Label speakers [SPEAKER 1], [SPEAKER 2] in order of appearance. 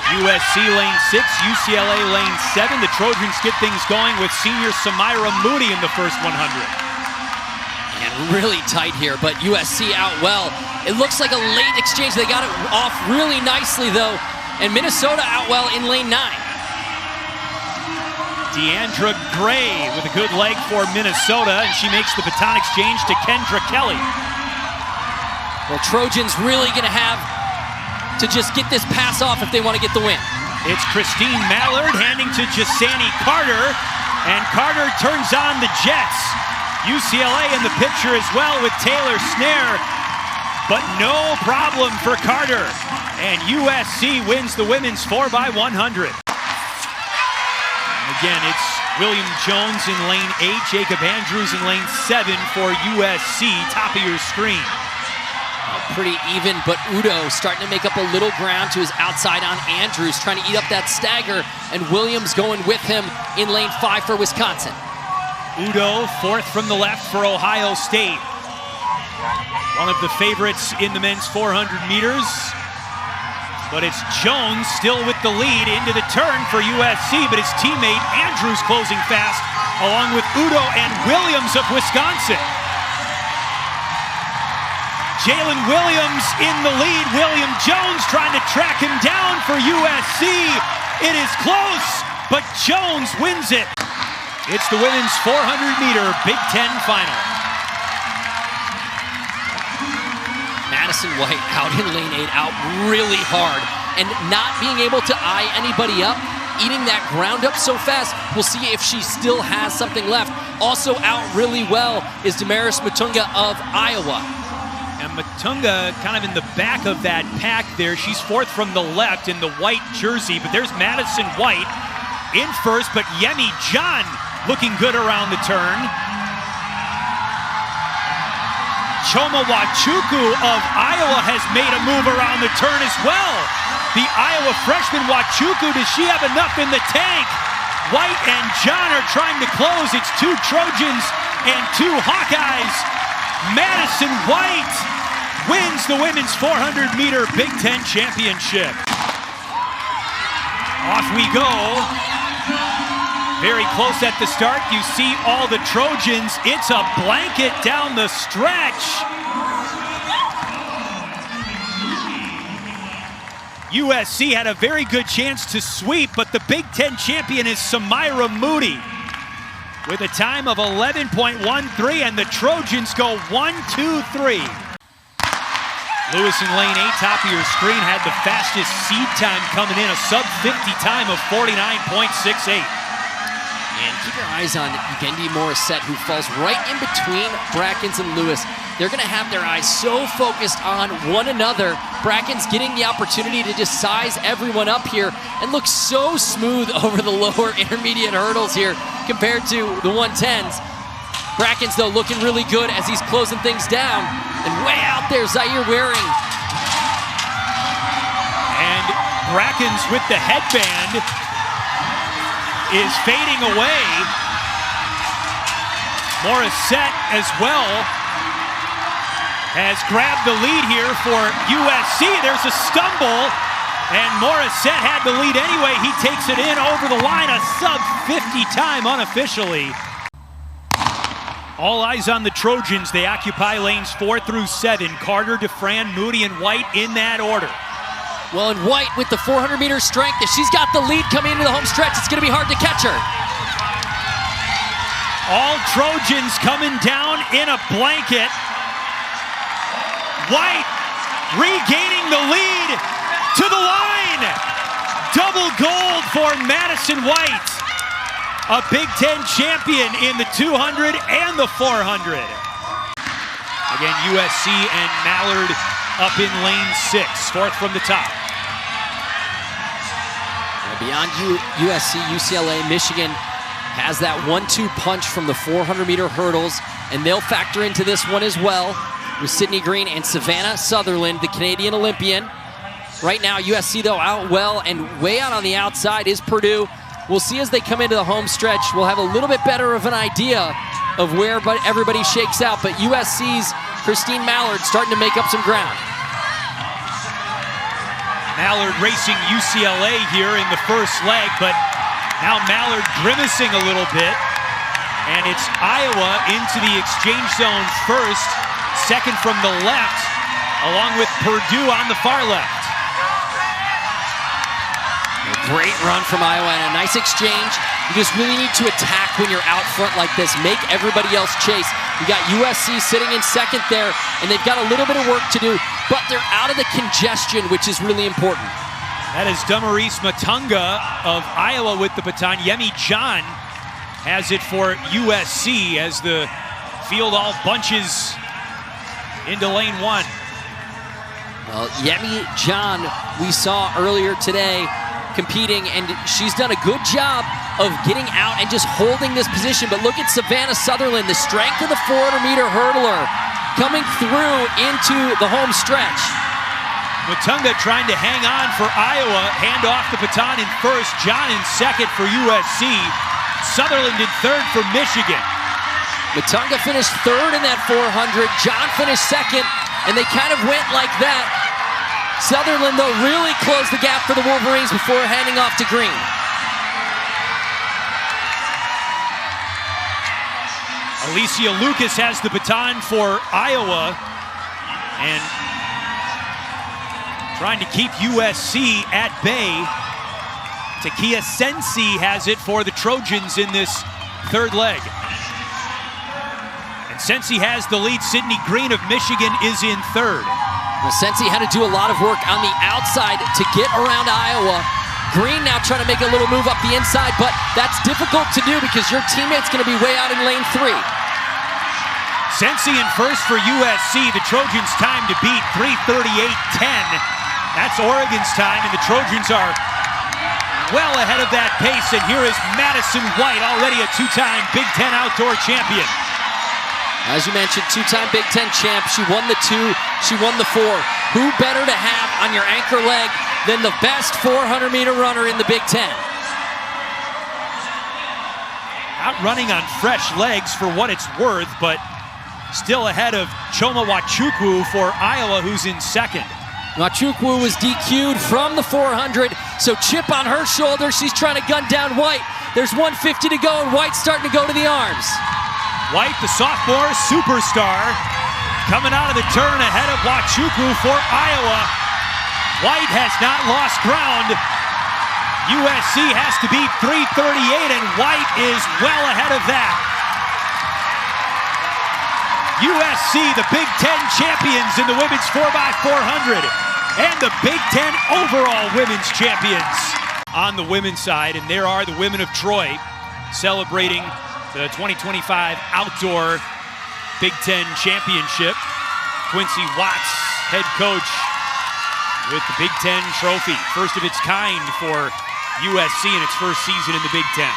[SPEAKER 1] USC lane 6, UCLA lane 7. The Trojans get things going with senior Samira Moody in the first 100.
[SPEAKER 2] And really tight here, but USC out well. It looks like a late exchange. They got it off really nicely, though. And Minnesota out well in lane 9.
[SPEAKER 1] Deandra Gray with a good leg for Minnesota, and she makes the baton exchange to Kendra Kelly.
[SPEAKER 2] Well, Trojans really going to have to just get this pass off if they want to get the win.
[SPEAKER 1] It's Christine Mallard handing to Jasani Carter, and Carter turns on the Jets. UCLA in the picture as well with Taylor Snare, but no problem for Carter. And USC wins the women's 4x100. Again, it's William Jones in lane 8, Jacob Andrews in lane 7 for USC. Top of your screen.
[SPEAKER 2] Pretty even, but Udo starting to make up a little ground to his outside on Andrews, trying to eat up that stagger, and Williams going with him in lane 5 for Wisconsin.
[SPEAKER 1] Udo, 4th from the left for Ohio State. One of the favorites in the men's 400 meters. But it's Jones still with the lead into the turn for USC, but his teammate Andrews closing fast, along with Udo and Williams of Wisconsin. Jalen Williams in the lead. William Jones trying to track him down for USC. It is close, but Jones wins it. It's the women's 400-meter Big Ten final.
[SPEAKER 2] Madison White out in lane 8, out really hard, and not being able to eye anybody up, eating that ground up so fast. We'll see if she still has something left. Also out really well is Damaris Mutunga of Iowa.
[SPEAKER 1] And Mutunga kind of in the back of that pack there. She's 4th from the left in the white jersey, but there's Madison White in first, but Yemi John looking good around the turn. Choma Wachuku of Iowa has made a move around the turn as well. The Iowa freshman Wachuku, does she have enough in the tank? White and John are trying to close. It's 2 Trojans and 2 Hawkeyes. Madison White wins the women's 400-meter Big Ten championship. Off we go. Very close at the start. You see all the Trojans. It's a blanket down the stretch. USC had a very good chance to sweep, but the Big Ten champion is Samira Moody with a time of 11.13, and the Trojans go 1-2-3. Lewis in lane 8, top of your screen, had the fastest seed time coming in, a sub-50 time of 49.68.
[SPEAKER 2] And keep your eyes on Ugendi Morissette, who falls right in between Brackens and Lewis. They're going to have their eyes so focused on one another. Brackens getting the opportunity to just size everyone up here and look so smooth over the lower intermediate hurdles here compared to the 110s. Brackens, though, looking really good as he's closing things down. And way out there, Zaire Waring.
[SPEAKER 1] And Brackens with the headband is fading away. Morissette as well has grabbed the lead here for USC. There's a stumble, and Morissette had the lead anyway. He takes it in over the line, a sub-50 time unofficially. All eyes on the Trojans. They occupy lanes 4 through 7. Carter, DeFran, Moody, and White in that order.
[SPEAKER 2] Well, and White with the 400-meter strength, if she's got the lead coming into the home stretch, it's going to be hard to catch her.
[SPEAKER 1] All Trojans coming down in a blanket. White regaining the lead to the line. Double gold for Madison White. A Big Ten champion in the 200 and the 400. Again, USC and Mallard up in lane 6, 4th from the top.
[SPEAKER 2] Beyond USC, UCLA, Michigan has that 1-2 punch from the 400-meter hurdles, and they'll factor into this one as well with Sydney Green and Savannah Sutherland, the Canadian Olympian. Right now, USC, though, out well, and way out on the outside is Purdue. We'll see as they come into the home stretch. We'll have a little bit better of an idea of where everybody shakes out, but USC's Christine Mallard starting to make up some ground.
[SPEAKER 1] Mallard racing UCLA here in the first leg, but now Mallard grimacing a little bit. And it's Iowa into the exchange zone first, second from the left, along with Purdue on the far left.
[SPEAKER 2] A great run from Iowa and a nice exchange. You just really need to attack when you're out front like this. Make everybody else chase. You got USC sitting in second there, and they've got a little bit of work to do, but they're out of the congestion, which is really important.
[SPEAKER 1] That is Damaris Matunga of Iowa with the baton. Yemi John has it for USC as the field all bunches into lane one.
[SPEAKER 2] Well, Yemi John, we saw earlier today competing, and she's done a good job of getting out and just holding this position. But look at Savannah Sutherland, the strength of the 400-meter hurdler, coming through into the home stretch.
[SPEAKER 1] Matunga trying to hang on for Iowa, hand off the baton in first, John in second for USC, Sutherland in third for Michigan.
[SPEAKER 2] Matunga finished third in that 400, John finished second, and they kind of went like that. Sutherland, though, really closed the gap for the Wolverines before handing off to Green.
[SPEAKER 1] Alicia Lucas has the baton for Iowa, and trying to keep USC at bay. Takia Sensi has it for the Trojans in this third leg. And Sensi has the lead. Sydney Green of Michigan is in third.
[SPEAKER 2] Well, Sensi had to do a lot of work on the outside to get around Iowa. Green now trying to make a little move up the inside, but that's difficult to do because your teammate's going to be way out in lane 3.
[SPEAKER 1] Sensi in first for USC. The Trojans' time to beat, 3:38.10. That's Oregon's time, and the Trojans are well ahead of that pace. And here is Madison White, already a two-time Big Ten outdoor champion.
[SPEAKER 2] As you mentioned, two-time Big Ten champ. She won the 2, she won the 4. Who better to have on your anchor leg than the best 400-meter runner in the Big Ten?
[SPEAKER 1] Out running on fresh legs for what it's worth, but still ahead of Choma Nwachukwu for Iowa, who's in second.
[SPEAKER 2] Nwachukwu was DQ'd from the 400, so chip on her shoulder. She's trying to gun down White. There's 150 to go, and White's starting to go to the arms.
[SPEAKER 1] White, the sophomore superstar, coming out of the turn ahead of Nwachukwu for Iowa. White has not lost ground. USC has to beat 3:38, and White is well ahead of that. USC, the Big Ten champions in the women's 4x400, and the Big Ten overall women's champions on the women's side. And there are the women of Troy celebrating the 2025 Outdoor Big Ten Championship. Quincy Watts, head coach, with the Big Ten trophy. First of its kind for USC in its first season in the Big Ten.